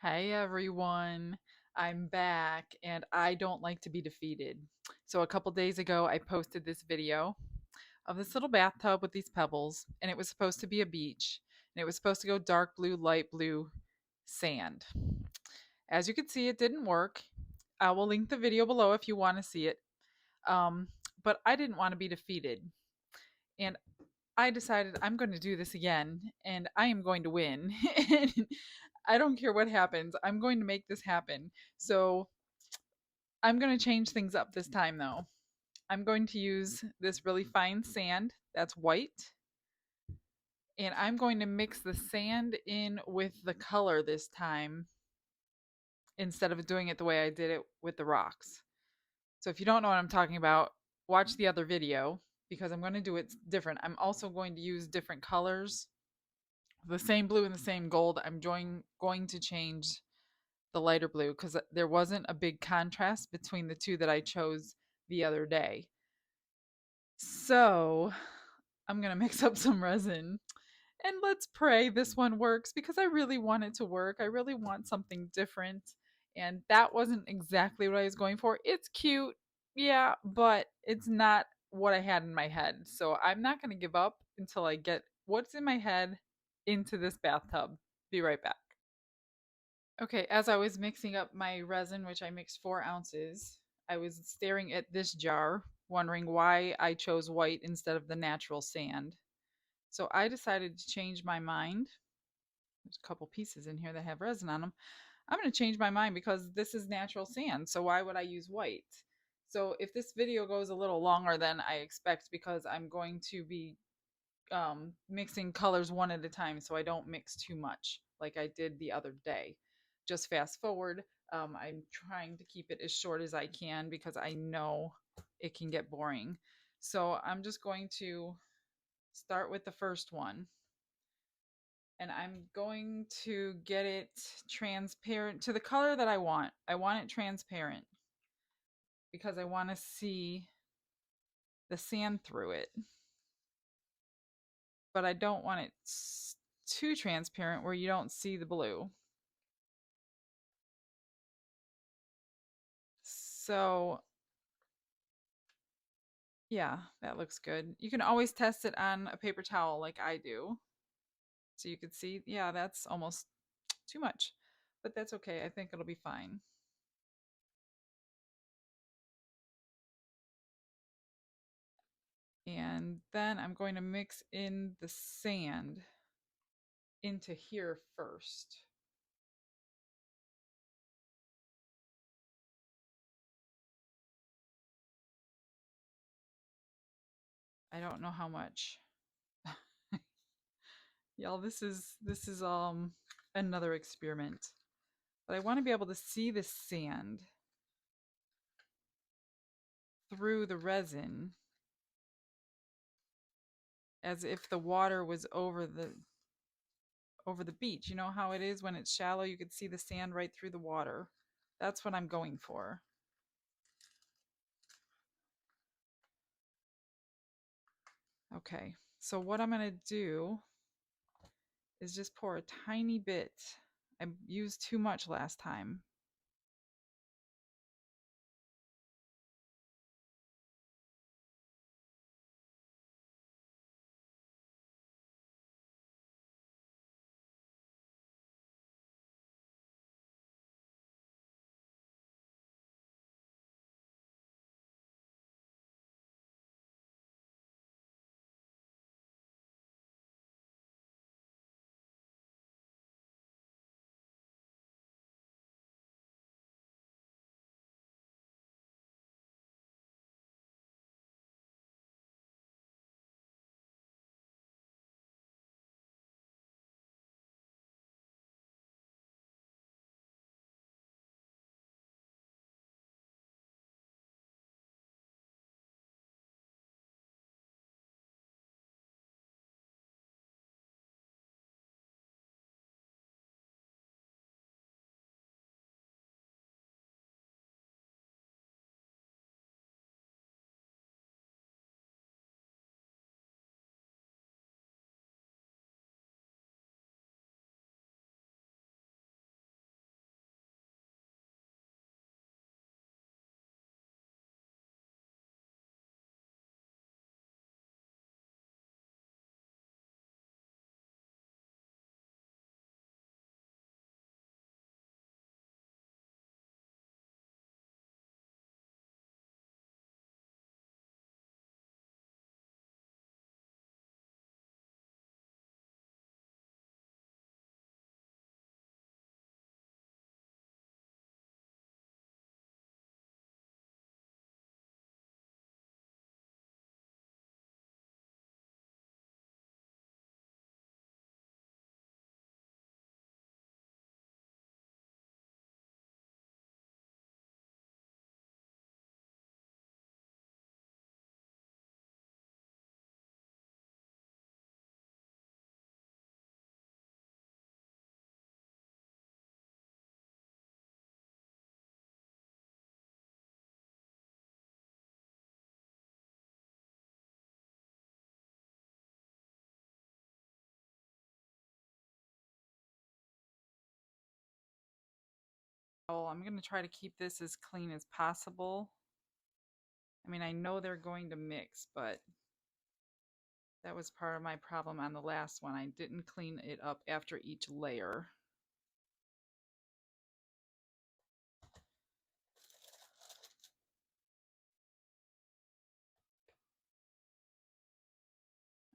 Hey everyone, I'm back and I don't like to be defeated. So, a couple days ago, I posted this video of this little bathtub with these pebbles, and it was supposed to be a beach, and it was supposed to go dark blue, light blue sand. As you can see, it didn't work. I will link the video below if you want to see it. Um, but I didn't want to be defeated, and I decided I'm going to do this again and I am going to win. And I don't care what happens. I'm going to make this happen. So I'm going to change things up this time though. I'm going to use this really fine sand that's white, and I'm going to mix the sand in with the color this time instead of doing it the way I did it with the rocks. So if you don't know what I'm talking about, watch the other video because I'm going to do it different. I'm also going to use different colors, the same blue and the same gold. I'm going to change the lighter blue because there wasn't a big contrast between the two that I chose the other day. So I'm going to mix up some resin and let's pray this one works because I really want it to work. I really want something different. And that wasn't exactly what I was going for. It's cute, yeah, but it's not what I had in my head. So I'm not going to give up until I get what's in my head into this bathtub. Be right back. Okay, as I was mixing up my resin, which I mixed 4 ounces, I was staring at this jar, wondering why I chose white instead of the natural sand. So I decided to change my mind. There's a couple pieces in here that have resin on them. I'm going to change my mind because this is natural sand. So why would I use white? So if this video goes a little longer than I expect because I'm going to be mixing colors one at a time so I don't mix too much like I did the other day. Just fast forward. I'm trying to keep it as short as I can because I know it can get boring. So I'm just going to start with the first one. And I'm going to get it transparent to the color that I want. I want it transparent because I want to see the sand through it. But I don't want it too transparent where you don't see the blue. So, yeah, that looks good. You can always test it on a paper towel like I do. So you could see, yeah, that's almost too much. But that's okay. I think it'll be fine. And then I'm going to mix in the sand into here first. I don't know how much. Y'all, this is another experiment. But I want to be able to see the sand through the resin as if the water was over the beach. You know how it is when it's shallow, you could see the sand right through the water. That's what I'm going for. Okay, so what I'm going to do is just pour a tiny bit. I used too much last time. I'm going to try to keep this as clean as possible. I mean, I know they're going to mix, but that was part of my problem on the last one. I didn't clean it up after each layer.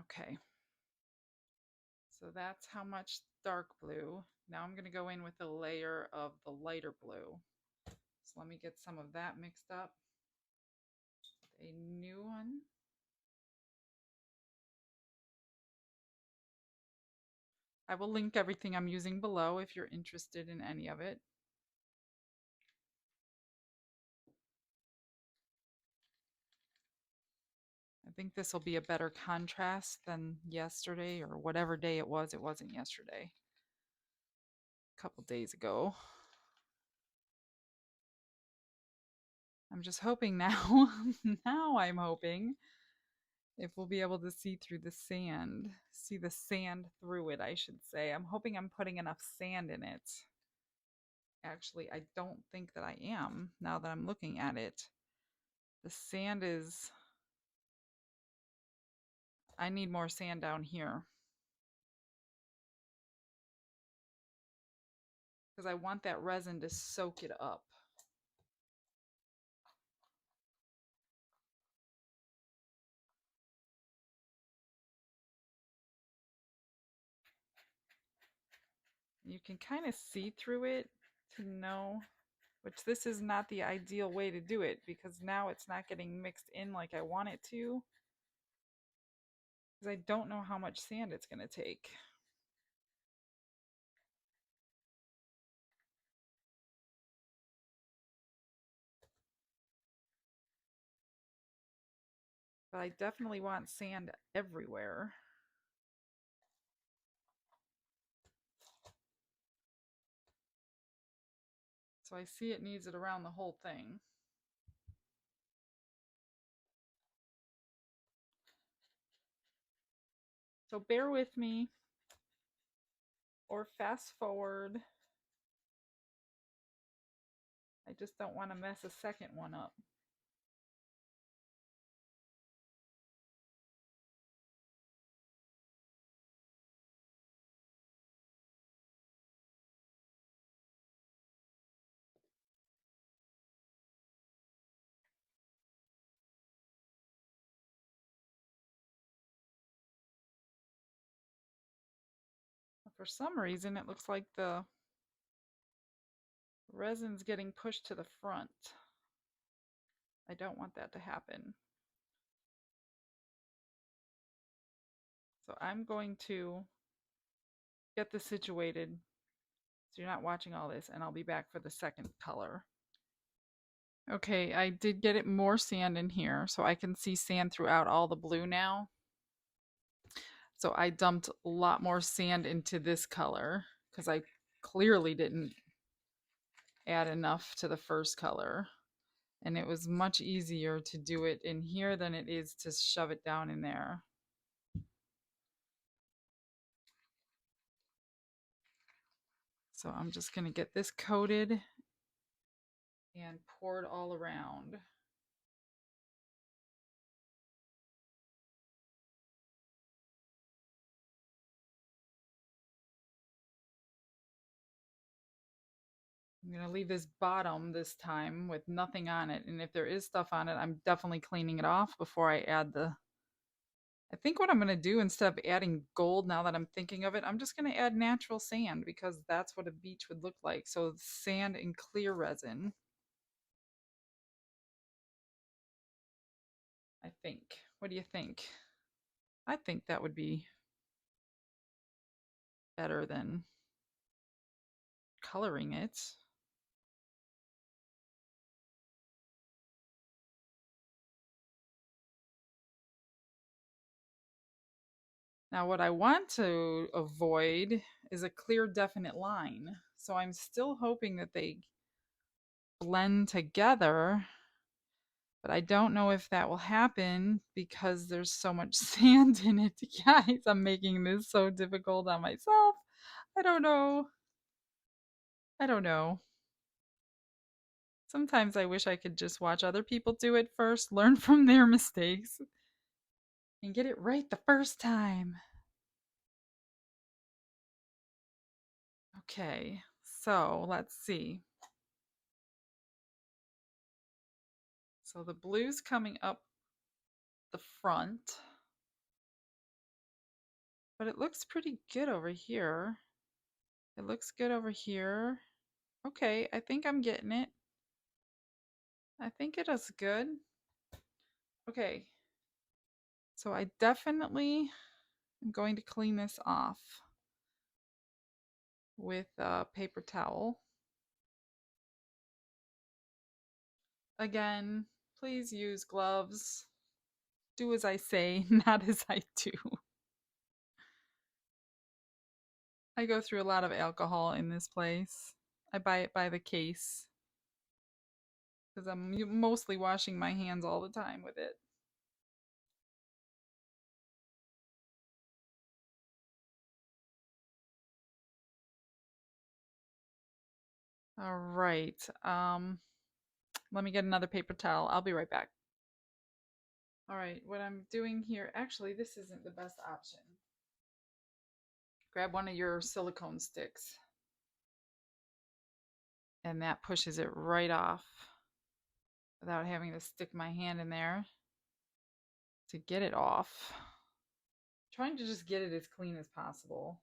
Okay. So that's how much dark blue. Now I'm going to go in with a layer of the lighter blue. So let me get some of that mixed up. A new one. I will link everything I'm using below if you're interested in any of it. I think this will be a better contrast than yesterday or whatever day it was. It wasn't yesterday. A couple days ago. I'm just hoping now, now I'm hoping if we'll be able to see through the sand, see the sand through it, I should say. I'm hoping I'm putting enough sand in it. Actually, I don't think that I am now that I'm looking at it. The sand is, I need more sand down here. Because I want that resin to soak it up. You can kind of see through it to know, which this is not the ideal way to do it because now it's not getting mixed in like I want it to. Because I don't know how much sand it's going to take. But I definitely want sand everywhere. So I see it needs it around the whole thing. So bear with me or fast forward. I just don't want to mess a second one up. For some reason, it looks like the resin's getting pushed to the front. I don't want that to happen. So I'm going to get this situated so you're not watching all this, and I'll be back for the second color. Okay, I did get it more sand in here, so I can see sand throughout all the blue now. So I dumped a lot more sand into this color because I clearly didn't add enough to the first color. And it was much easier to do it in here than it is to shove it down in there. So I'm just going to get this coated and poured all around. I'm going to leave this bottom this time with nothing on it. And if there is stuff on it, I'm definitely cleaning it off before I add the... I think what I'm going to do instead of adding gold, now that I'm thinking of it, I'm just going to add natural sand because that's what a beach would look like. So sand and clear resin. I think. What do you think? I think that would be better than coloring it. Now what I want to avoid is a clear, definite line. So I'm still hoping that they blend together, but I don't know if that will happen because there's so much sand in it. Guys, I'm making this so difficult on myself. I don't know. I don't know. Sometimes I wish I could just watch other people do it first, learn from their mistakes, and get it right the first time. Okay, so let's see. So the blue's coming up the front, but it looks pretty good over here. It looks good over here. Okay, I think I'm getting it. I think it is good. Okay, so I definitely am going to clean this off with a paper towel. Again, please use gloves. Do as I say, not as I do. I go through a lot of alcohol in this place. I buy it by the case because I'm mostly washing my hands all the time with it. All right. Let me get another paper towel. I'll be right back. All right, what I'm doing here, actually, this isn't the best option. Grab one of your silicone sticks, and that pushes it right off without having to stick my hand in there to get it off. I'm trying to just get it as clean as possible.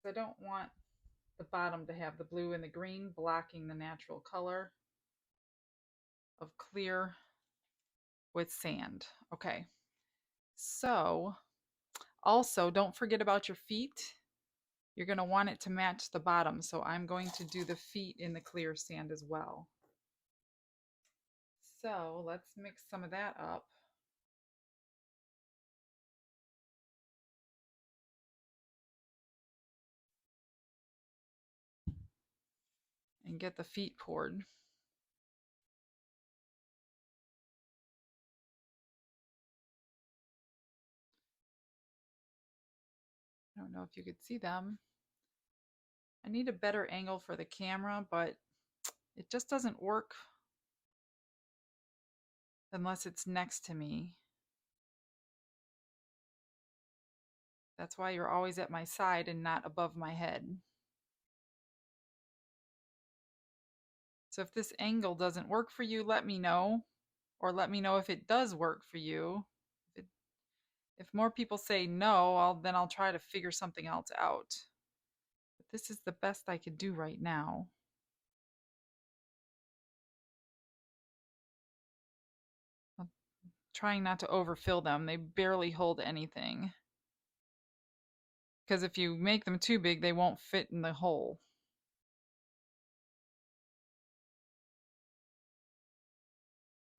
I don't want the bottom to have the blue and the green blocking the natural color of clear with sand. Okay, so also don't forget about your feet. You're going to want it to match the bottom, so I'm going to do the feet in the clear sand as well. So let's mix some of that up. And get the feet poured. I don't know if you could see them. I need a better angle for the camera, but it just doesn't work unless it's next to me. That's why you're always at my side and not above my head. So if this angle doesn't work for you, let me know, or let me know if it does work for you. If more people say no, then I'll try to figure something else out. But this is the best I could do right now. I'm trying not to overfill them. They barely hold anything. Because if you make them too big, they won't fit in the hole.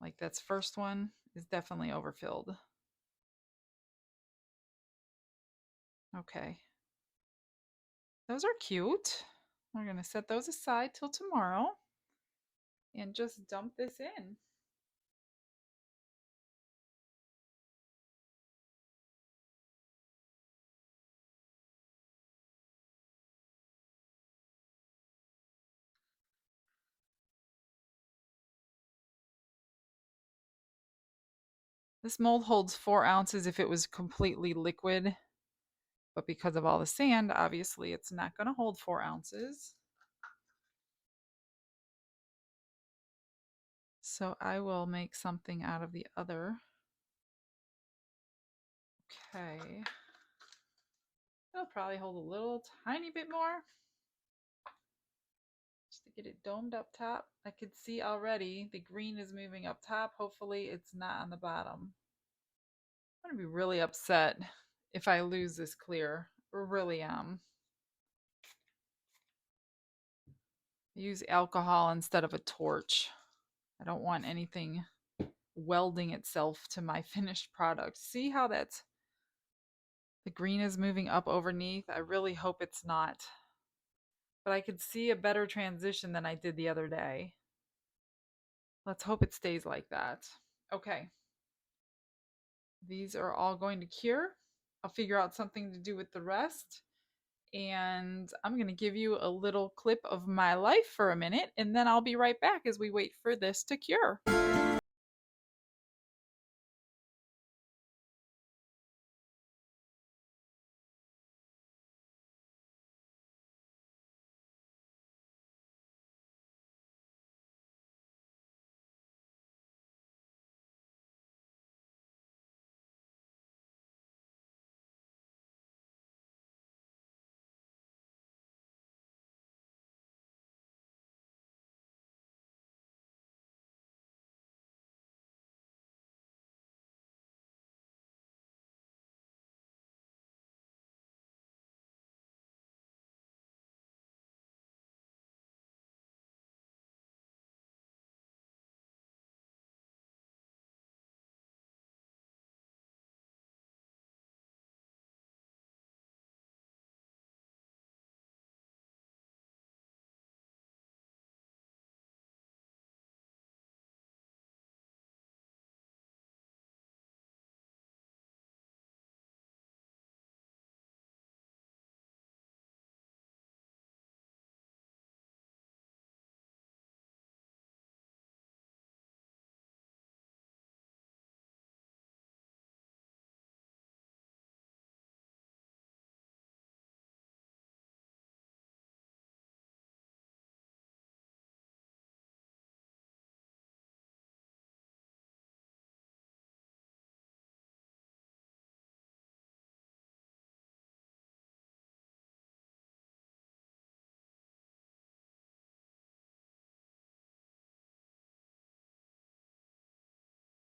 Like this first one is definitely overfilled. Okay. Those are cute. We're going to set those aside till tomorrow and just dump this in. This mold holds 4 ounces if it was completely liquid, but because of all the sand, obviously it's not going to hold 4 ounces. So I will make something out of the other. Okay. It'll probably hold a little tiny bit more. Just to get it domed up top. I could see already the green is moving up top. Hopefully it's not on the bottom. I'm going to be really upset if I lose this clear. I really am. I use alcohol instead of a torch. I don't want anything welding itself to my finished product. See how that's the green is moving up underneath? I really hope it's not. But I could see a better transition than I did the other day. Let's hope it stays like that. Okay. These are all going to cure. I'll figure out something to do with the rest. And I'm going to give you a little clip of my life for a minute, and then I'll be right back as we wait for this to cure.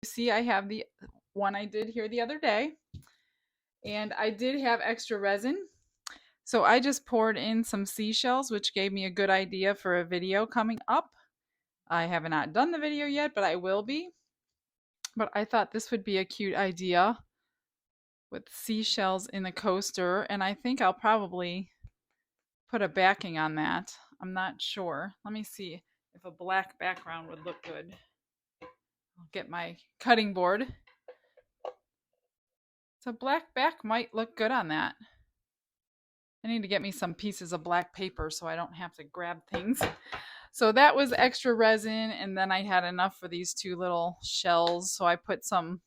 You see, I have the one I did here the other day, and I did have extra resin. So I just poured in some seashells, which gave me a good idea for a video coming up. I have not done the video yet, but I will be. But I thought this would be a cute idea with seashells in the coaster, and I think I'll probably put a backing on that. I'm not sure. Let me see if a black background would look good. I'll get my cutting board. So black back might look good on that. I need to get me some pieces of black paper so I don't have to grab things. So that was extra resin, and then I had enough for these two little shells, so I put some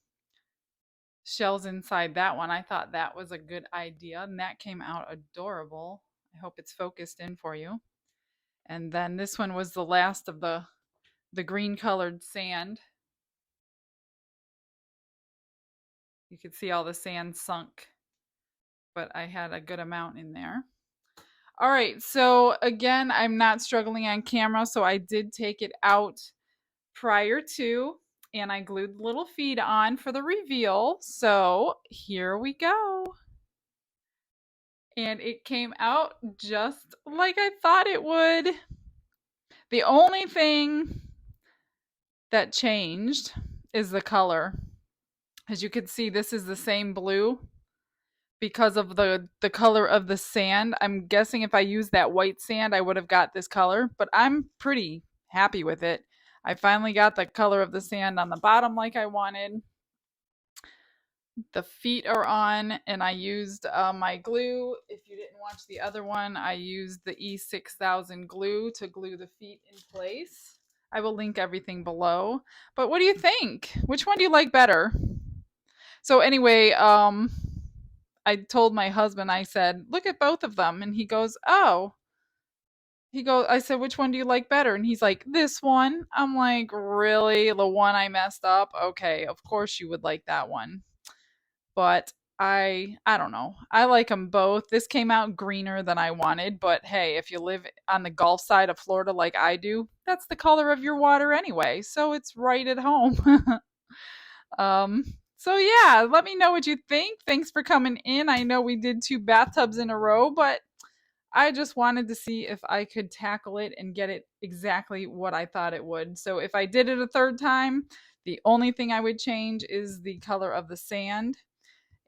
shells inside that one. I thought that was a good idea, and that came out adorable. I hope it's focused in for you. And then this one was the last of the green colored sand. You could see all the sand sunk, but I had a good amount in there. All right, so again, I'm not struggling on camera, so I did take it out prior to, and I glued the little feet on for the reveal. So here we go. And it came out just like I thought it would. The only thing that changed is the color. As you can see, this is the same blue because of the color of the sand. I'm guessing if I used that white sand, I would have got this color, but I'm pretty happy with it. I finally got the color of the sand on the bottom like I wanted. The feet are on, and I used my glue. If you didn't watch the other one, I used the E6000 glue to glue the feet in place. I will link everything below. But what do you think? Which one do you like better? So anyway, I told my husband, I said, look at both of them. And he goes, oh. I said, which one do you like better? And he's like, this one. I'm like, really? The one I messed up? Okay, of course you would like that one. But I don't know. I like them both. This came out greener than I wanted, but hey, if you live on the Gulf side of Florida like I do, that's the color of your water anyway, so it's right at home. um so yeah, let me know what you think. Thanks for coming in. I know we did 2 bathtubs in a row, but I just wanted to see if I could tackle it and get it exactly what I thought it would. So if I did it a third time, the only thing I would change is the color of the sand,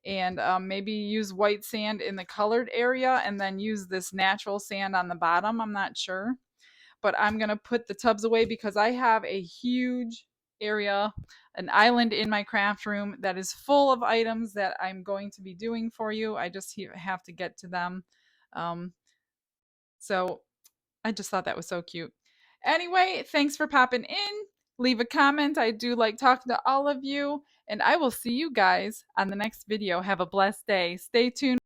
and maybe use white sand in the colored area and then use this natural sand on the bottom. I'm not sure, but I'm going to put the tubs away because I have a huge area, an island in my craft room that is full of items that I'm going to be doing for you. I just have to get to them. Um, so I just thought that was so cute. Anyway, thanks for popping in. Leave a comment. I do like talking to all of you. And I will see you guys on the next video. Have a blessed day. Stay tuned